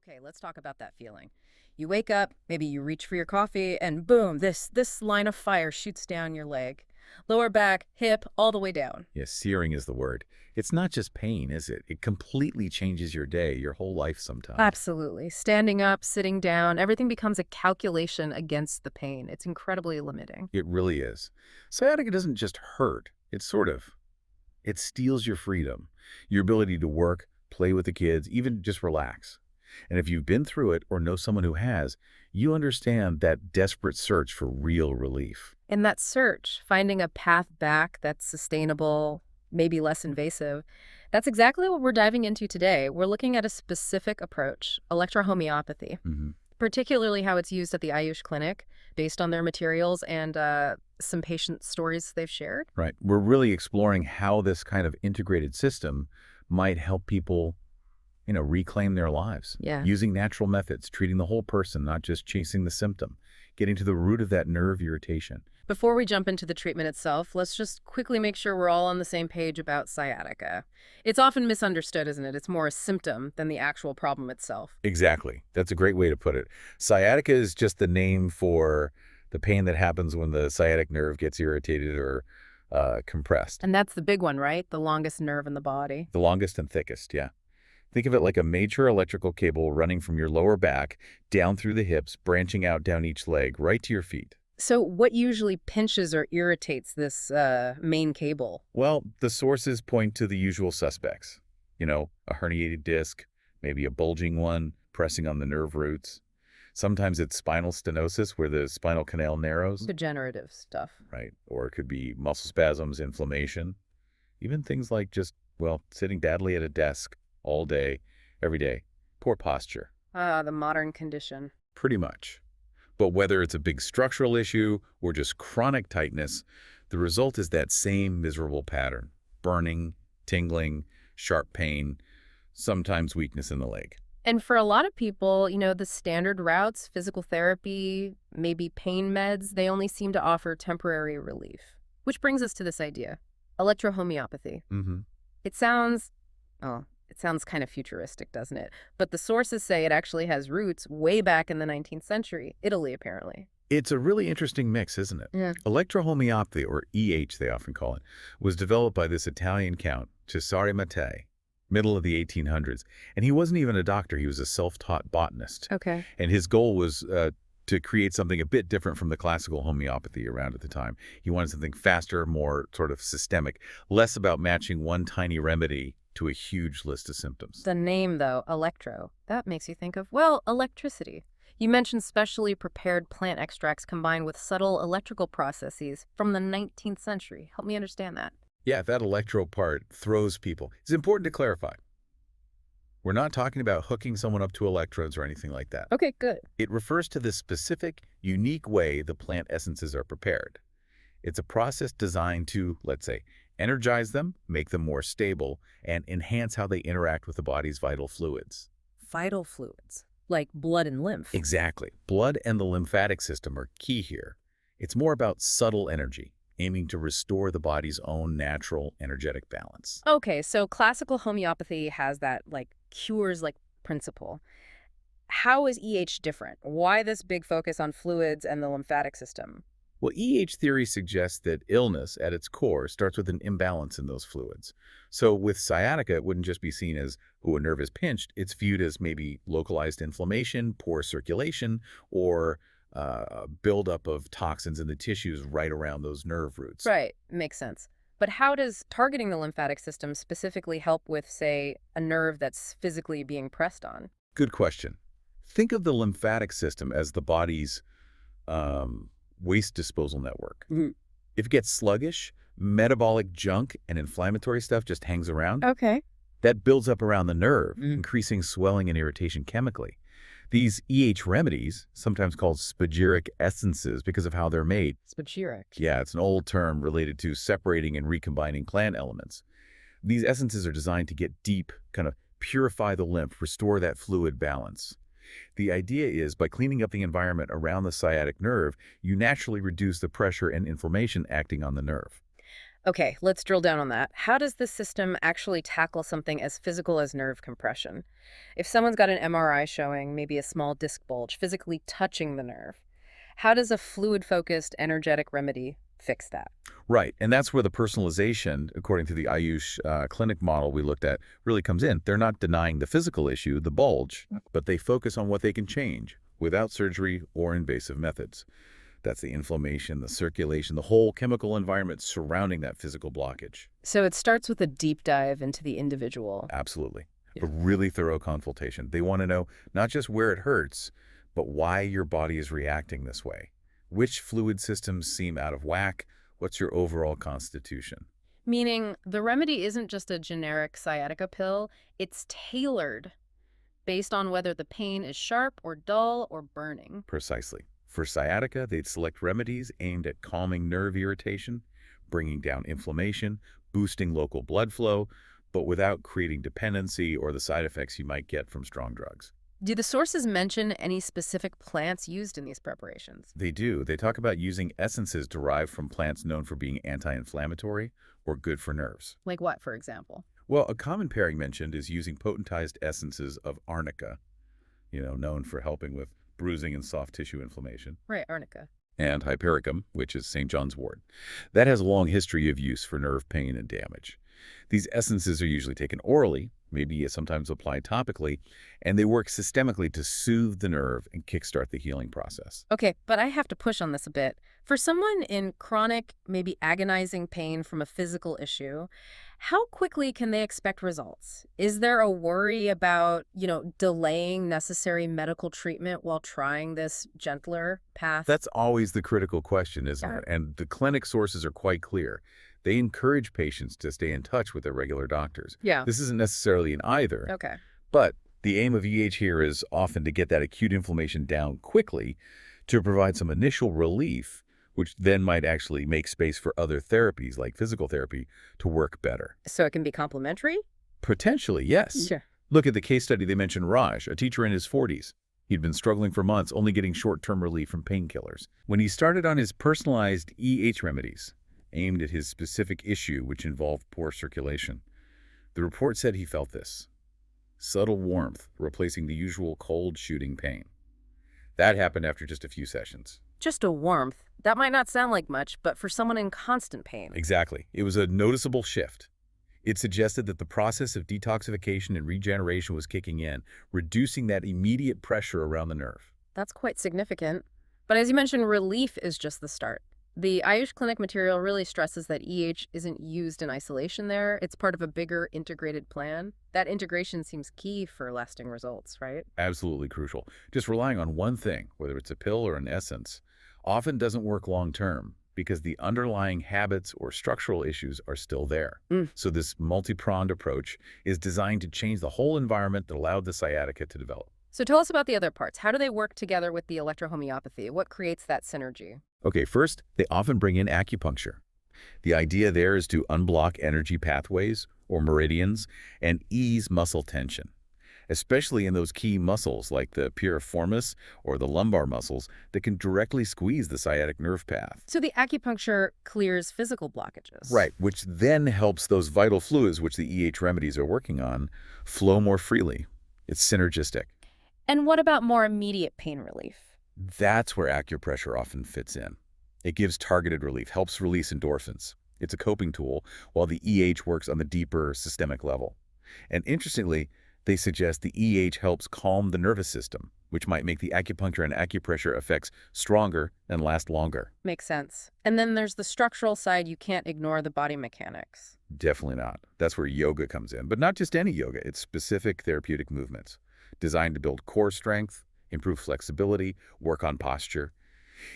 Okay, let's talk about that feeling. You wake up, maybe you reach for your coffee, and boom, this line of fire shoots down your leg. Lower back, hip, all the way down. Yes, searing is the word. It's not just pain, is it? It completely changes your day, your whole life sometimes. Absolutely. Standing up, sitting down, everything becomes a calculation against the pain. It's incredibly limiting. It really is. Sciatica doesn't just hurt. It steals your freedom, your ability to work, play with the kids, even just relax. And if you've been through it or know someone who has, you understand that desperate search for real relief. In that search, finding a path back that's sustainable, maybe less invasive, that's exactly what we're diving into today. We're looking at a specific approach, electrohomeopathy, hmm particularly how it's used at the Ayush Clinic based on their materials and some patient stories they've shared. Right. We're really exploring how this kind of integrated system might help people reclaim their lives Yeah. using natural methods, treating the whole person, not just chasing the symptom, getting to the root of that nerve irritation. Before we jump into the treatment itself, let's just quickly make sure we're all on the same page about sciatica. It's often misunderstood, isn't it? It's more a symptom than the actual problem itself. Exactly. That's a great way to put it. Sciatica is just the name for the pain that happens when the sciatic nerve gets irritated or compressed. And that's the big one, right? The longest nerve in the body. The longest and thickest, yeah. Think of it like a major electrical cable running from your lower back down through the hips, branching out down each leg, right to your feet. So what usually pinches or irritates this main cable? Well, the sources point to the usual suspects. A herniated disc, maybe a bulging one, pressing on the nerve roots. Sometimes it's spinal stenosis, where the spinal canal narrows, Degenerative stuff. right? Or it could be muscle spasms, inflammation. Even things like sitting badly at a desk all day, every day. Poor posture, Ah, the modern condition. pretty much. But whether it's a big structural issue or just chronic tightness, the result is that same miserable pattern: burning, tingling, sharp pain, sometimes weakness in the leg. And for a lot of people, the standard routes, physical therapy, maybe pain meds, they only seem to offer temporary relief. Which brings us to this idea, electrohomeopathy. hmm It sounds, oh, it sounds kind of futuristic, doesn't it? But the sources say it actually has roots way back in the 19th century, Italy apparently. It's a really interesting mix, isn't it? Yeah. Electrohomeopathy, or EH they often call it, was developed by this Italian count, Cesare Mattei, middle of the 1800s. And he wasn't even a doctor, he was a self-taught botanist. Okay. And his goal was to create something a bit different from the classical homeopathy around at the time. He wanted something faster, more sort of systemic, less about matching one tiny remedy to a huge list of symptoms. The name, though, electro, that makes you think of, well, electricity. You mentioned specially prepared plant extracts combined with subtle electrical processes from the 19th century. Help me understand that. Yeah, that electro part throws people. It's important to clarify. We're not talking about hooking someone up to electrodes or anything like that. Okay, good. It refers to the specific, unique way the plant essences are prepared. It's a process designed to, let's say, energize them, make them more stable, and enhance how they interact with the body's vital fluids. Vital fluids, like blood and lymph. Exactly. Blood and the lymphatic system are key here. It's more about subtle energy, aiming to restore the body's own natural energetic balance. Okay, so classical homeopathy has that, like, cures like principle. How is EH different? Why this big focus on fluids and the lymphatic system? Well, EH theory suggests that illness at its core starts with an imbalance in those fluids. So with sciatica, it wouldn't just be seen as, oh, a nerve is pinched. It's viewed as maybe localized inflammation, poor circulation, or buildup of toxins in the tissues right around those nerve roots. Right, makes sense. But how does targeting the lymphatic system specifically help with, say, a nerve that's physically being pressed on? Good question. Think of the lymphatic system as the body's waste disposal network. Mhm. If it gets sluggish, metabolic junk and inflammatory stuff just hangs around. Okay. That builds up around the nerve, Mm. increasing swelling and irritation chemically. These EH remedies, sometimes called spagyric essences because of how they're made. Spagyric. Yeah, it's an old term related to separating and recombining plant elements. These essences are designed to get deep, kind of purify the lymph, restore that fluid balance. The idea is by cleaning up the environment around the sciatic nerve, you naturally reduce the pressure and inflammation acting on the nerve. Okay, let's drill down on that. How does this system actually tackle something as physical as nerve compression? If someone's got an MRI showing maybe a small disc bulge physically touching the nerve, how does a fluid-focused, energetic remedy fix that? Right, and that's where the personalization, according to the Ayush clinic model we looked at, really comes in. They're not denying the physical issue, the bulge, but they focus on what they can change without surgery or invasive methods. That's the inflammation, the circulation, the whole chemical environment surrounding that physical blockage. So it starts with a deep dive into the individual. Absolutely. Yeah. A really thorough consultation. They want to know not just where it hurts, but why your body is reacting this way. Which fluid systems seem out of whack? What's your overall constitution? Meaning the remedy isn't just a generic sciatica pill, it's tailored based on whether the pain is sharp or dull or burning. Precisely. For sciatica, they'd select remedies aimed at calming nerve irritation, bringing down inflammation, boosting local blood flow, but without creating dependency or the side effects you might get from strong drugs. Do the sources mention any specific plants used in these preparations? They do. They talk about using essences derived from plants known for being anti-inflammatory or good for nerves. Like what, for example? Well, a common pairing mentioned is using potentized essences of arnica, known for helping with bruising and soft tissue inflammation, Right, arnica. and hypericum, which is St. John's wort. That has a long history of use for nerve pain and damage. These essences are usually taken orally, maybe sometimes applied topically, and they work systemically to soothe the nerve and kickstart the healing process. Okay, but I have to push on this a bit. For someone in chronic, maybe agonizing pain from a physical issue, how quickly can they expect results? Is there a worry about, delaying necessary medical treatment while trying this gentler path? That's always the critical question, isn't Yeah. it? And the clinic sources are quite clear. They encourage patients to stay in touch with their regular doctors. Yeah. This isn't necessarily an either, Okay. but the aim of EH here is often to get that acute inflammation down quickly to provide some initial relief, which then might actually make space for other therapies like physical therapy to work better. So it can be complementary? Potentially, yes. Sure. Look at the case study they mentioned, Raj, a teacher in his 40s. He'd been struggling for months, only getting short-term relief from painkillers. When he started on his personalized EH remedies, aimed at his specific issue, which involved poor circulation, the report said he felt this subtle warmth replacing the usual cold shooting pain. That happened after just a few sessions. Just a warmth. That might not sound like much, but for someone in constant pain. Exactly. It was a noticeable shift. It suggested that the process of detoxification and regeneration was kicking in, reducing that immediate pressure around the nerve. That's quite significant. But as you mentioned, relief is just the start. The Ayush Clinic material really stresses that EH isn't used in isolation there. It's part of a bigger integrated plan. That integration seems key for lasting results, right? Absolutely crucial. Just relying on one thing, whether it's a pill or an essence, often doesn't work long-term because the underlying habits or structural issues are still there. So this multi-pronged approach is designed to change the whole environment that allowed the sciatica to develop. So tell us about the other parts. How do they work together with the electrohomeopathy? What creates that synergy? Okay, first, they often bring in acupuncture. The idea there is to unblock energy pathways or meridians and ease muscle tension, especially in those key muscles like the piriformis or the lumbar muscles that can directly squeeze the sciatic nerve path. So the acupuncture clears physical blockages. Right, which then helps those vital fluids, which the EH remedies are working on, flow more freely. It's synergistic. And what about more immediate pain relief? That's where acupressure often fits in. It gives targeted relief, helps release endorphins. It's a coping tool, while the EH works on the deeper systemic level. And interestingly, they suggest the EH helps calm the nervous system, which might make the acupuncture and acupressure effects stronger and last longer. Makes sense. And then there's the structural side. You can't ignore the body mechanics. Definitely not. That's where yoga comes in. But not just any yoga. It's specific therapeutic movements designed to build core strength, improve flexibility, work on posture.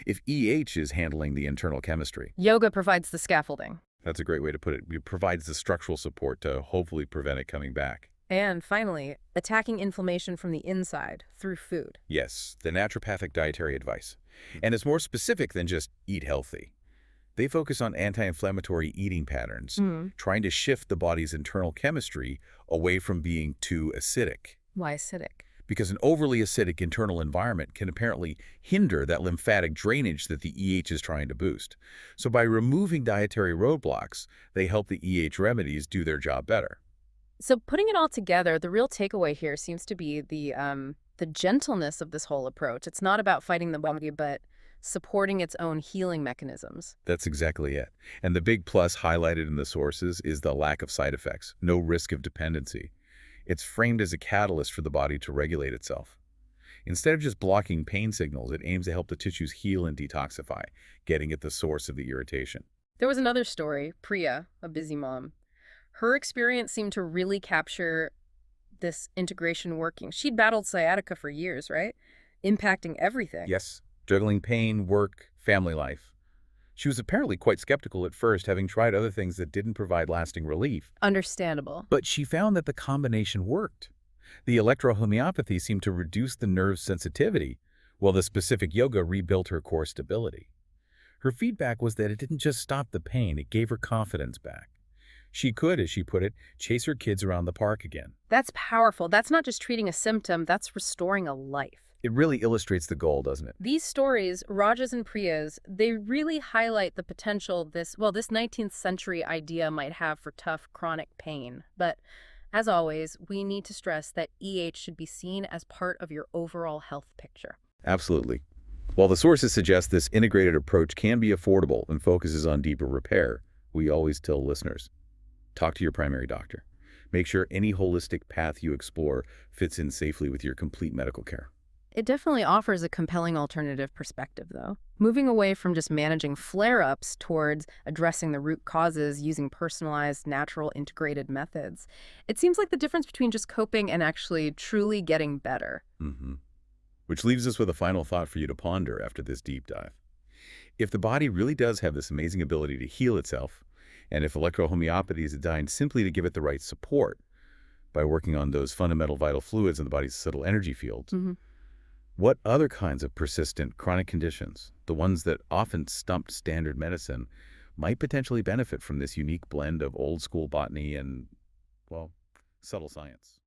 If EH is handling the internal chemistry, Yoga provides the scaffolding. that's a great way to put it. It provides the structural support to hopefully prevent it coming back. And finally, attacking inflammation from the inside through food. Yes, the naturopathic dietary advice. And it's more specific than just eat healthy. They focus on anti-inflammatory eating patterns, trying to shift the body's internal chemistry away from being too acidic. Why acidic? because an overly acidic internal environment can apparently hinder that lymphatic drainage that the EH is trying to boost. So by removing dietary roadblocks, they help the EH remedies do their job better. So putting it all together, the real takeaway here seems to be the gentleness of this whole approach. It's not about fighting the body, but supporting its own healing mechanisms. That's exactly it. And the big plus highlighted in the sources is the lack of side effects, no risk of dependency. It's framed as a catalyst for the body to regulate itself. Instead of just blocking pain signals, it aims to help the tissues heal and detoxify, getting at the source of the irritation. There was another story, Priya, a busy mom. Her experience seemed to really capture this integration working. She'd battled sciatica for years, right? Impacting everything. Yes, juggling pain, work, family life. She was apparently quite skeptical at first, having tried other things that didn't provide lasting relief. Understandable. But she found that the combination worked. The electrohomeopathy seemed to reduce the nerve's sensitivity, while the specific yoga rebuilt her core stability. Her feedback was that it didn't just stop the pain, it gave her confidence back. She could, as she put it, chase her kids around the park again. That's powerful. That's not just treating a symptom, that's restoring a life. It really illustrates the goal, doesn't it? These stories, Raja's and Priya's, they really highlight the potential this 19th century idea might have for tough chronic pain. But as always, we need to stress that EH should be seen as part of your overall health picture. Absolutely. While the sources suggest this integrated approach can be affordable and focuses on deeper repair, we always tell listeners, talk to your primary doctor. Make sure any holistic path you explore fits in safely with your complete medical care. It definitely offers a compelling alternative perspective, though. Moving away from just managing flare-ups towards addressing the root causes using personalized, natural, integrated methods. It seems like the difference between just coping and actually truly getting better. Which leaves us with a final thought for you to ponder after this deep dive. If the body really does have this amazing ability to heal itself, and if electrohomeopathy is designed simply to give it the right support by working on those fundamental vital fluids in the body's subtle energy fields, what other kinds of persistent chronic conditions, the ones that often stumped standard medicine, might potentially benefit from this unique blend of old-school botany and, well, subtle science?